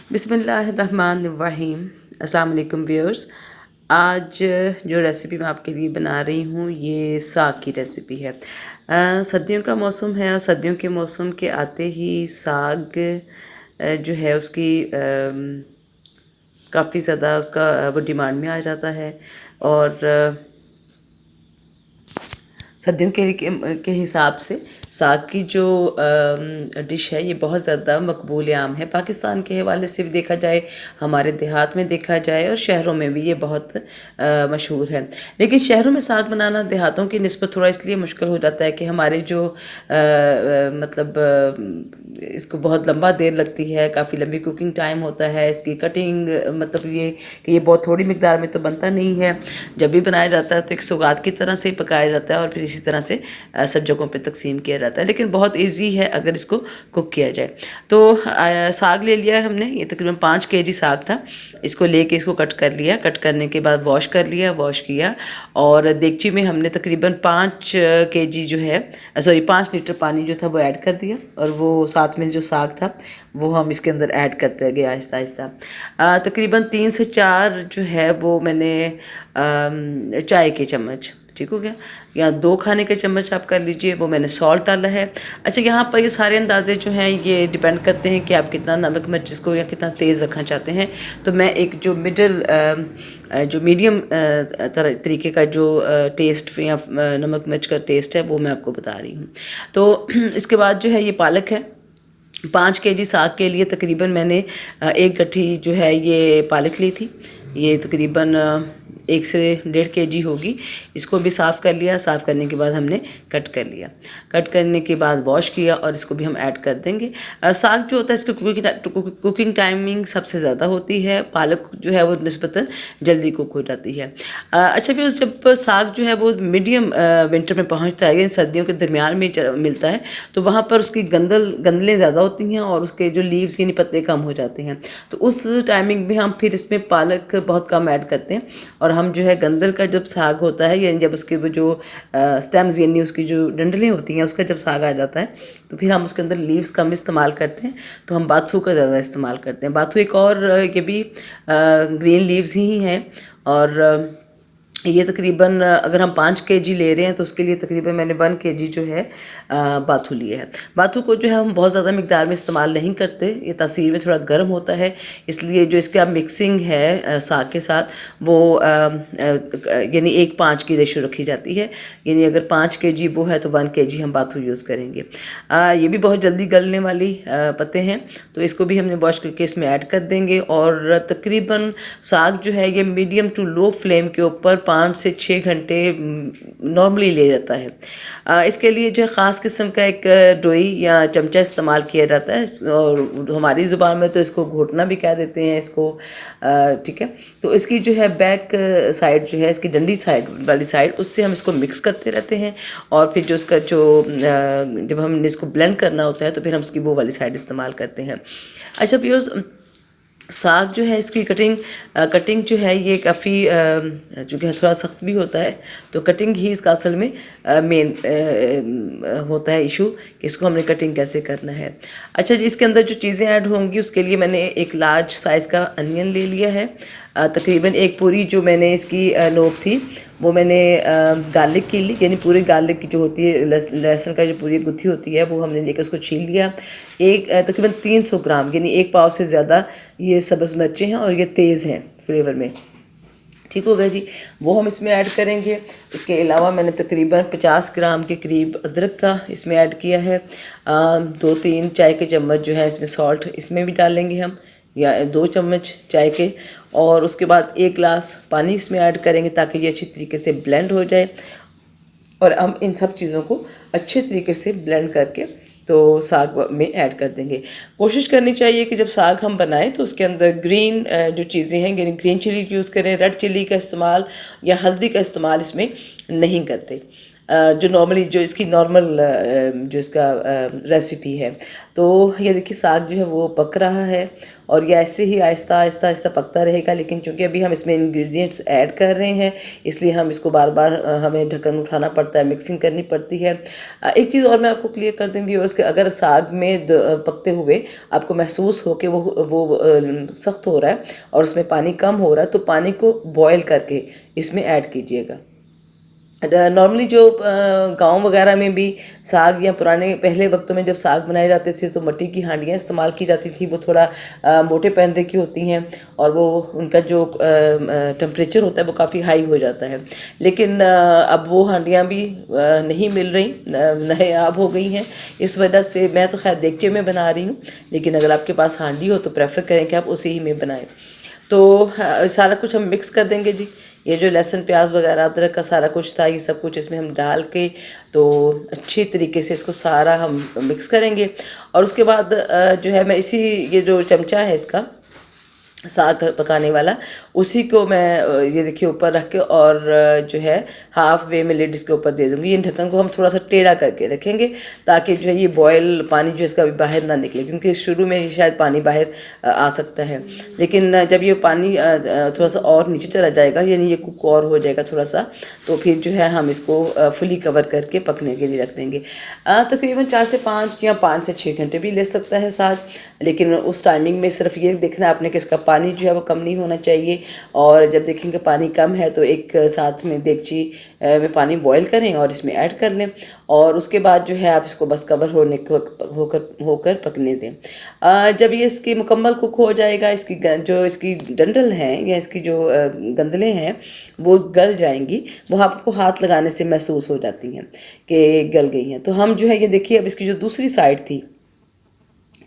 बिस्मिल्लाहिर्रहमानिर्रहीम। अस्सलाम वालेकुम व्यूअर्स। आज जो रेसिपी मैं आपके लिए बना रही हूँ ये साग की रेसिपी है। सर्दियों का मौसम है और सर्दियों के मौसम के आते ही साग जो है उसकी काफ़ी ज़्यादा उसका वो डिमांड में आ जाता है। और सर्दियों के हिसाब से साग की जो डिश है ये बहुत ज़्यादा मकबूल आम है। पाकिस्तान के हवाले से भी देखा जाए, हमारे देहात में देखा जाए और शहरों में भी ये बहुत मशहूर है। लेकिन शहरों में साग बनाना देहातों की निस्बत थोड़ा इसलिए मुश्किल हो जाता है कि हमारे जो इसको बहुत लंबा देर लगती है, काफ़ी लंबी कुकिंग टाइम होता है। इसकी कटिंग मतलब ये कि ये बहुत थोड़ी मिकदार में तो बनता नहीं है। जब भी बनाया जाता है तो एक सौगात की तरह से पकाया जाता है और फिर इसी तरह से सब जगहों पे तकसीम किया जाता है। लेकिन बहुत इजी है अगर इसको कुक किया जाए। तो साग ले लिया है हमने, ये तकरीबन 5 केजी साग था। इसको लेके इसको कट कर लिया। कट करने के बाद वॉश कर लिया, वॉश किया और देगची में हमने तकरीबन 5 केजी जो है 5 लीटर पानी जो था वो ऐड कर दिया और वो साथ में जो साग था वो हम इसके अंदर ऐड करते गए आहिस्ता आहिस्ता। तकरीबन 3 से 4 जो है वो मैंने चाय के चम्मच, ठीक हो गया, या 2 खाने के चम्मच आप कर लीजिए, वो मैंने सॉल्ट डाला है। अच्छा, यहाँ पर ये सारे अंदाजे जो हैं ये डिपेंड करते हैं कि आप कितना नमक मिर्च इसको या कितना तेज़ रखना चाहते हैं। तो मैं एक जो जो मीडियम तरीके का जो टेस्ट या नमक मिर्च का टेस्ट है वो मैं आपको बता रही हूँ। तो इसके बाद जो है ये पालक है। 5 केजी साग के लिए तकरीबन मैंने 1 गट्ठी जो है ये पालक ली थी। ये तकरीबन 1 से 1.5 केजी होगी। इसको भी साफ़ कर लिया। साफ़ करने के बाद हमने कट कर लिया। कट करने के बाद वॉश किया और इसको भी हम ऐड कर देंगे। साग जो होता है इसकी कुकिंग टाइमिंग सबसे ज़्यादा होती है। पालक जो है वो निस्बतन जल्दी कुक हो जाती है। अच्छा, फिर जब साग जो है वो मीडियम विंटर में पहुंचता है, सर्दियों के दरमियान में मिलता है, तो वहाँ पर उसकी गंदलें ज़्यादा होती हैं और उसके जो लीव्स यानी पत्ते कम हो जाते हैं। तो उस टाइमिंग में हम फिर इसमें पालक बहुत कम ऐड करते हैं और हम जो है गंदल का जब साग होता है यानी जब उसके वो जो स्टेम्स यानी उसकी जो डंडलें होती हैं उसका जब साग आ जाता है तो फिर हम उसके अंदर लीव्स कम इस्तेमाल करते हैं। तो हम बाथू का ज़्यादा इस्तेमाल करते हैं। बाथू एक और ये भी ग्रीन लीव्स ही हैं और ये तकरीबन अगर हम 5 केजी ले रहे हैं तो उसके लिए तकरीबन मैंने 1 केजी जो है बाथू लिए है। बाथू को जो है हम बहुत ज़्यादा मिकदार में इस्तेमाल नहीं करते, ये तासीर में थोड़ा गर्म होता है, इसलिए जो इसका मिक्सिंग है साग के साथ वो यानी 1:5 की रेशो रखी जाती है। यानी अगर 5 केजी वो है तो 1 केजी हम बाथू यूज़ करेंगे। ये भी बहुत जल्दी गलने वाली पत्ते हैं, तो इसको भी हमने वॉश करके इसमें ऐड कर देंगे। और तकरीबन साग जो है ये मीडियम टू लो फ्लेम के ऊपर 5 से 6 घंटे नॉर्मली ले जाता है। इसके लिए जो है ख़ास किस्म का एक डोई या चमचा इस्तेमाल किया जाता है और हमारी ज़ुबान में तो इसको घोटना भी कह देते हैं इसको, ठीक है। तो इसकी जो है बैक साइड जो है इसकी डंडी साइड वाली साइड उससे हम इसको मिक्स करते रहते हैं और फिर जो उसका जो जब हमने इसको ब्लेंड करना होता है तो फिर हम उसकी वो वाली साइड इस्तेमाल करते हैं। अच्छा व्यूअर्स, साग जो है इसकी कटिंग जो है ये काफ़ी चूँकि थोड़ा सख्त भी होता है तो कटिंग ही इसका असल में मेन होता है इशू कि इसको हमने कटिंग कैसे करना है। अच्छा जी, इसके अंदर जो चीज़ें ऐड होंगी उसके लिए मैंने एक लार्ज साइज़ का अनियन ले लिया है। तकरीबन एक पूरी जो मैंने इसकी नोक थी वो मैंने गार्लिक की ली, यानी पूरे गार्लिक की जो होती है लहसुन का जो पूरी गुत्थी होती है वो हमने लेकर उसको छील लिया। एक तकरीबन 300 ग्राम यानी 1 पाव से ज़्यादा ये सब्ज़ मिर्चें हैं और ये तेज़ हैं फ्लेवर में, ठीक हो गया जी। वो हम इसमें ऐड करेंगे। इसके अलावा मैंने तकरीबन 50 ग्राम के करीब अदरक का इसमें ऐड किया है। 2-3 चाय के चम्मच जो है इसमें सॉल्ट इसमें भी डालेंगे हम, या 2 चम्मच चाय के। और उसके बाद 1 गिलास पानी इसमें ऐड करेंगे ताकि ये अच्छी तरीके से ब्लेंड हो जाए। और हम इन सब चीज़ों को अच्छे तरीके से ब्लेंड करके तो साग में ऐड कर देंगे। कोशिश करनी चाहिए कि जब साग हम बनाएं तो उसके अंदर ग्रीन जो चीज़ें हैं यानी ग्रीन चिली यूज़ करें, रेड चिली का इस्तेमाल या हल्दी का इस्तेमाल इसमें नहीं करते। जो नॉर्मली जो इसकी नॉर्मल जो इसका रेसिपी है। तो ये देखिए साग जो है वो पक रहा है और ये ऐसे ही आहिस्ता आहिस्ता आहिस्ता पकता रहेगा। लेकिन चूँकि अभी हम इसमें इंग्रेडिएंट्स ऐड कर रहे हैं, इसलिए हम इसको बार बार हमें ढक्कन उठाना पड़ता है, मिक्सिंग करनी पड़ती है। एक चीज़ और मैं आपको क्लियर कर दूँ व्यूअर्स कि अगर साग में पकते हुए आपको महसूस हो कि वो सख्त हो रहा है और उसमें पानी कम हो रहा है, तो पानी को बॉयल करके इसमें ऐड कीजिएगा। नॉर्मली जो गांव वगैरह में भी साग या पुराने पहले वक्तों में जब साग बनाए जाते थे तो मिट्टी की हांडियाँ इस्तेमाल की जाती थी। वो थोड़ा मोटे पैंदे की होती हैं और वो उनका जो टेम्परेचर होता है वो काफ़ी हाई हो जाता है। लेकिन अब वो हांडियाँ भी नहीं मिल रही, नायाब हो गई हैं। इस वजह से मैं तो खैर देगचे में बना रही हूँ, लेकिन अगर आपके पास हांडी हो तो प्रेफर करें कि आप उसी ही में बनाएं। तो सारा कुछ हम मिक्स कर देंगे जी। ये जो लहसुन प्याज वगैरह अदरक का सारा कुछ था, ये सब कुछ इसमें हम डाल के तो अच्छी तरीके से इसको सारा हम मिक्स करेंगे। और उसके बाद जो है मैं इसी ये जो चमचा है इसका साग पकाने वाला, उसी को मैं ये देखिए ऊपर रख के और जो है हाफ वे में लिड इसके ऊपर दे दूँगी। इन ढक्कन को हम थोड़ा सा टेढ़ा करके रखेंगे ताकि जो है ये बॉयल पानी जो इसका बाहर ना निकले, क्योंकि शुरू में शायद पानी बाहर आ सकता है। लेकिन जब ये पानी थोड़ा सा और नीचे चला जाएगा, यानी ये कुक और हो जाएगा थोड़ा सा, तो फिर जो है हम इसको फुली कवर करके पकने के लिए रख देंगे। तकरीबन 4 से 5 या 5 से 6 घंटे भी ले सकता है साग। लेकिन उस टाइमिंग में सिर्फ ये देखना आपने कि इसका पानी जो है वो कम नहीं होना चाहिए। और जब देखेंगे पानी कम है तो एक साथ में देगची में पानी बॉईल करें और इसमें ऐड कर लें और उसके बाद जो है आप इसको बस कवर होकर पकने दें। जब ये इसकी मुकम्मल कुक हो जाएगा, इसकी जो इसकी डंडल हैं या इसकी जो गंदलें हैं वो गल जाएंगी। वो आपको हाथ लगाने से महसूस हो जाती हैं कि गल गई हैं। तो हम जो है ये देखिए अब इसकी जो दूसरी साइड थी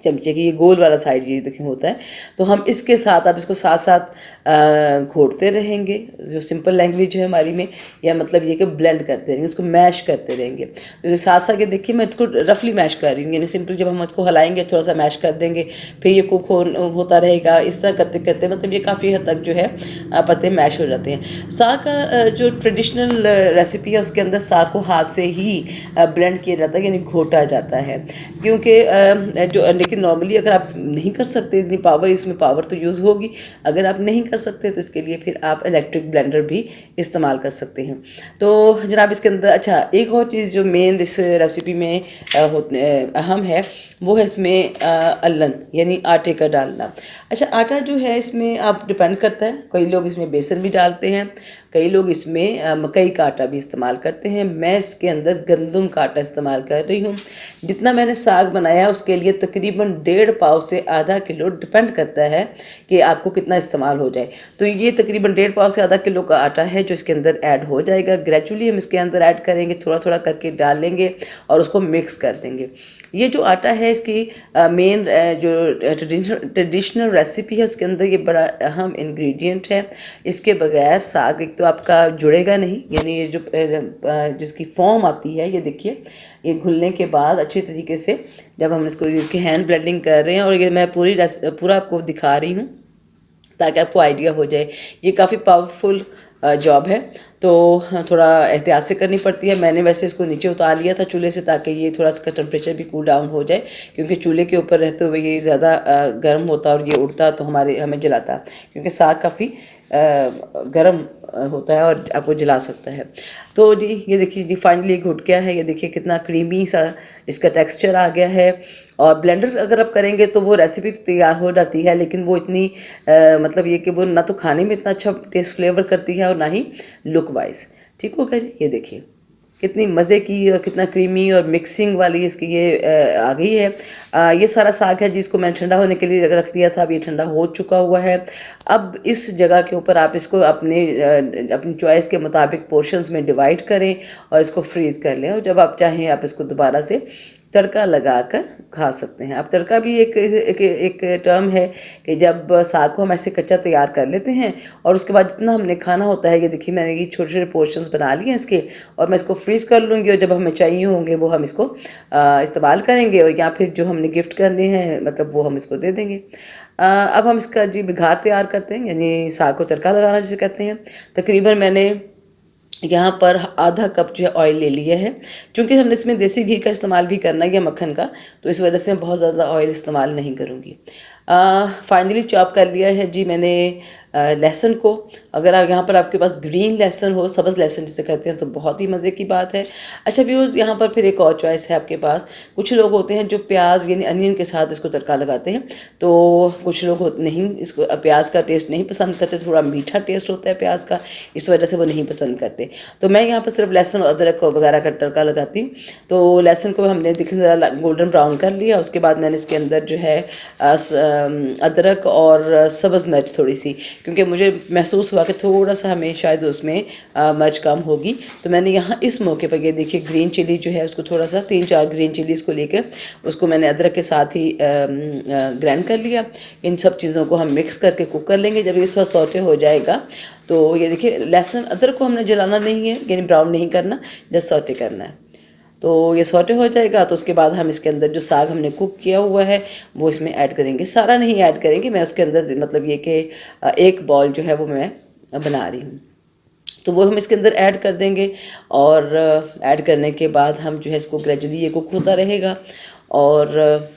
चमचे की, ये गोल वाला साइड ये देखिए होता है, तो हम इसके साथ अब इसको साथ साथ घोटते रहेंगे। जो सिंपल लैंग्वेज है हमारी में, या मतलब ये कि ब्लेंड करते रहेंगे, उसको मैश करते रहेंगे। तो साथ साथ ये देखिए मैं इसको रफली मैश कर रही हूँ, यानी सिंपल जब हम इसको हिलाएंगे थोड़ा सा मैश कर देंगे, फिर ये कुक होता रहेगा। इस तरह करते करते मतलब ये काफ़ी हद तक जो है पत्ते मैश हो जाते हैं। साग का जो ट्रेडिशनल रेसिपी है उसके अंदर साग को हाथ से ही ब्लेंड किया जाता है, यानी घोटा जाता है। क्योंकि जो लेकिन नॉर्मली अगर आप नहीं कर सकते, इतनी पावर इसमें पावर तो यूज़ होगी। अगर आप नहीं कर सकते तो इसके लिए फिर आप इलेक्ट्रिक ब्लेंडर भी इस्तेमाल कर सकते हैं। तो जनाब इसके अंदर अच्छा एक और चीज़ जो मेन इस रेसिपी में अहम है वो है इसमें अल्लन यानी आटे का डालना। अच्छा आटा जो है इसमें आप डिपेंड करता है, कई लोग इसमें बेसन भी डालते हैं, कई लोग इसमें मकई का आटा भी इस्तेमाल करते हैं। मैं इसके अंदर गंदम का आटा इस्तेमाल कर रही हूँ। जितना मैंने साग बनाया उसके लिए तकरीबन 1.5 पाव से आधा किलो, डिपेंड करता है कि आपको कितना इस्तेमाल हो जाए। तो ये तकरीबन 1.5 पाव से आधा किलो का आटा है जो इसके अंदर ऐड हो जाएगा। ग्रेजुअली हम इसके अंदर ऐड करेंगे, थोड़ा थोड़ा करके डाल लेंगे और उसको मिक्स कर देंगे। ये जो आटा है इसकी मेन जो ट्रेडिशनल रेसिपी है उसके अंदर ये बड़ा अहम इंग्रेडिएंट है। इसके बगैर साग एक तो आपका जुड़ेगा नहीं, यानी ये जो जिसकी फॉर्म आती है, ये देखिए ये घुलने के बाद अच्छे तरीके से जब हम इसको हैंड ब्लेंडिंग कर रहे हैं, और ये मैं पूरा आपको दिखा रही हूँ ताकि आपको आइडिया हो जाए। ये काफ़ी पावरफुल जॉब है, तो थोड़ा एहतियात से करनी पड़ती है। मैंने वैसे इसको नीचे उतार लिया था चूल्हे से ताकि ये थोड़ा इसका टेम्परेचर भी कूल डाउन हो जाए, क्योंकि चूल्हे के ऊपर रहते हुए ये ज़्यादा गर्म होता और ये उड़ता तो हमें जलाता, क्योंकि साग काफ़ी गर्म होता है और आपको जला सकता है। तो जी ये देखिए जी फाइनली घुट गया है, ये देखिए कितना क्रीमी सा इसका टेक्सचर आ गया है। और ब्लेंडर अगर आप करेंगे तो वो रेसिपी तो तैयार हो जाती है, लेकिन वो इतनी मतलब ये कि वो ना तो खाने में इतना अच्छा टेस्ट फ्लेवर करती है और ना ही लुक वाइज। ठीक हो गया जी, ये देखिए कितनी मज़े की और कितना क्रीमी और मिक्सिंग वाली इसकी ये आ गई है। ये सारा साग है जिसको मैंने ठंडा होने के लिए रख दिया था, अब ये ठंडा हो चुका हुआ है। अब इस जगह के ऊपर आप इसको अपनी चॉइस के मुताबिक पोर्शंस में डिवाइड करें और इसको फ्रीज़ कर लें, और जब आप चाहें आप इसको दोबारा से तड़का लगाकर खा सकते हैं। अब तड़का भी एक टर्म है कि जब साग को हम ऐसे कच्चा तैयार कर लेते हैं और उसके बाद जितना हमने खाना होता है, ये देखिए मैंने ये छोटे छोटे पोर्शंस बना लिए हैं इसके, और मैं इसको फ्रीज़ कर लूँगी और जब हमें चाहिए होंगे वो हम इसको इस्तेमाल करेंगे, और या फिर जो हमने गिफ्ट करने हैं मतलब वो हम इसको दे देंगे। अब हम इसका जी बिघार तैयार करते हैं, यानी साग को तड़का लगाना जिसे कहते हैं। तकरीबन मैंने यहाँ पर आधा कप जो है ऑयल ले लिया है। चूँकि हमने इसमें देसी घी का इस्तेमाल भी करना है या मक्खन का, तो इस वजह से मैं बहुत ज़्यादा ऑयल इस्तेमाल नहीं करूँगी। फाइनली चॉप कर लिया है जी मैंने लहसुन को। अगर आप यहाँ पर आपके पास ग्रीन लहसुन हो, सब्ज़ लहसुन जिसे कहते हैं, तो बहुत ही मज़े की बात है। अच्छा व्यूअर्स, यहाँ पर फिर एक और चॉइस है आपके पास। कुछ लोग होते हैं जो प्याज यानी अनियन के साथ इसको तड़का लगाते हैं, तो कुछ लोग नहीं, इसको प्याज का टेस्ट नहीं पसंद करते, थोड़ा मीठा टेस्ट होता है प्याज का, इस वजह से वो नहीं पसंद करते। तो मैं यहाँ पर सिर्फ लहसुन और अदरक वगैरह का तड़का लगाती हूँ। तो लहसुन को हमने देखिए ज़रा गोल्डन ब्राउन कर लिया। उसके बाद मैंने इसके अंदर जो है अदरक और सब्ज़ मिर्च थोड़ी सी, क्योंकि मुझे महसूस हुआ कि थोड़ा सा हमें शायद उसमें मिर्च कम होगी, तो मैंने यहाँ इस मौके पर ये देखिए ग्रीन चिली जो है उसको थोड़ा सा 3-4 ग्रीन चिलीज़ को लेकर उसको मैंने अदरक के साथ ही ग्राइंड कर लिया। इन सब चीज़ों को हम मिक्स करके कुक कर लेंगे। जब ये थोड़ा सौटे हो जाएगा तो ये देखिए लहसुन अदरक को हमने जलाना नहीं है, यानी ब्राउन नहीं करना, जस्ट सौटे करना है। तो ये सौटे हो जाएगा तो उसके बाद हम इसके अंदर जो साग हमने कुक किया हुआ है वो इसमें ऐड करेंगे। सारा नहीं ऐड करेंगे, मैं उसके अंदर मतलब ये कि एक बॉल जो है वो मैं बना रही हूँ, तो वो हम इसके अंदर ऐड कर देंगे। और ऐड करने के बाद हम जो है इसको ग्रेजुअली ये कुक होता रहेगा। और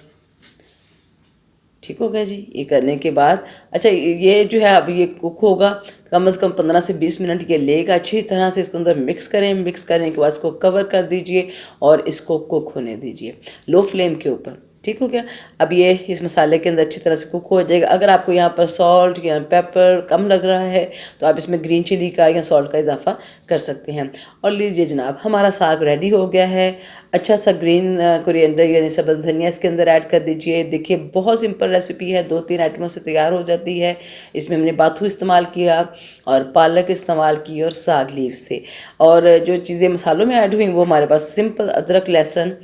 ठीक हो गया जी। ये करने के बाद अच्छा ये जो है अब ये कुक होगा कम से कम 15 से 20 मिनट ये लेगा। अच्छी तरह से इसको अंदर मिक्स करें। मिक्स करने के बाद इसको कवर कर दीजिए और इसको कुक होने दीजिए लो फ्लेम के ऊपर। ठीक हो गया। अब ये इस मसाले के अंदर अच्छी तरह से कुक हो जाएगा। अगर आपको यहाँ पर सॉल्ट या पेपर कम लग रहा है तो आप इसमें ग्रीन चिली का या सॉल्ट का इजाफा कर सकते हैं। और लीजिए जनाब, हमारा साग रेडी हो गया है। अच्छा सा ग्रीन कोरिएंडर यानी सब्ज़ धनिया इसके अंदर ऐड कर दीजिए। देखिए बहुत सिंपल रेसिपी है, 2-3 आइटमों से तैयार हो जाती है। इसमें हमने बाथू इस्तेमाल किया और पालक इस्तेमाल की और साग लीव्स थे। और जो चीज़ें मसालों में ऐड हुई वो हमारे पास सिंपल अदरक, लहसुन,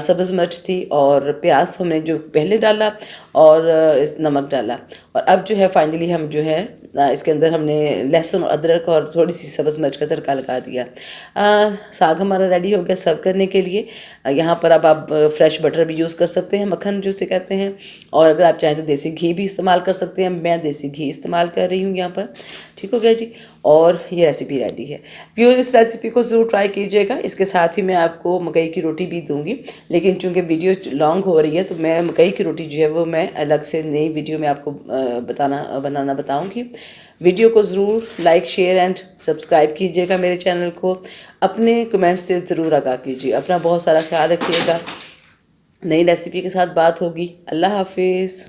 सब्ज़ मिर्च थी और प्याज हमने जो पहले डाला और इस नमक डाला। और अब जो है फाइनली हम जो है इसके अंदर हमने लहसुन और अदरक और थोड़ी सी सब्ज़ मिर्च का तड़का लगा दिया। साग हमारा रेडी हो गया सर्व करने के लिए। यहाँ पर अब आप फ्रेश बटर भी यूज़ कर सकते हैं, मक्खन जो से कहते हैं, और अगर आप चाहें तो देसी घी भी इस्तेमाल कर सकते हैं। मैं देसी घी इस्तेमाल कर रही हूँ यहाँ पर। ठीक हो गया जी। और ये रेसिपी रेडी है। व्यूअर्स, इस रेसिपी को ज़रूर ट्राई कीजिएगा। इसके साथ ही मैं आपको मकई की रोटी भी दूंगी, लेकिन चूंकि वीडियो लॉन्ग हो रही है तो मैं मकई की रोटी जो है वो मैं अलग से नई वीडियो में आपको बनाना बताऊंगी। वीडियो को ज़रूर लाइक, शेयर एंड सब्सक्राइब कीजिएगा मेरे चैनल को। अपने कमेंट्स से ज़रूर आगाह कीजिए। अपना बहुत सारा ख्याल रखिएगा। नई रेसिपी के साथ बात होगी। अल्लाह हाफिज़।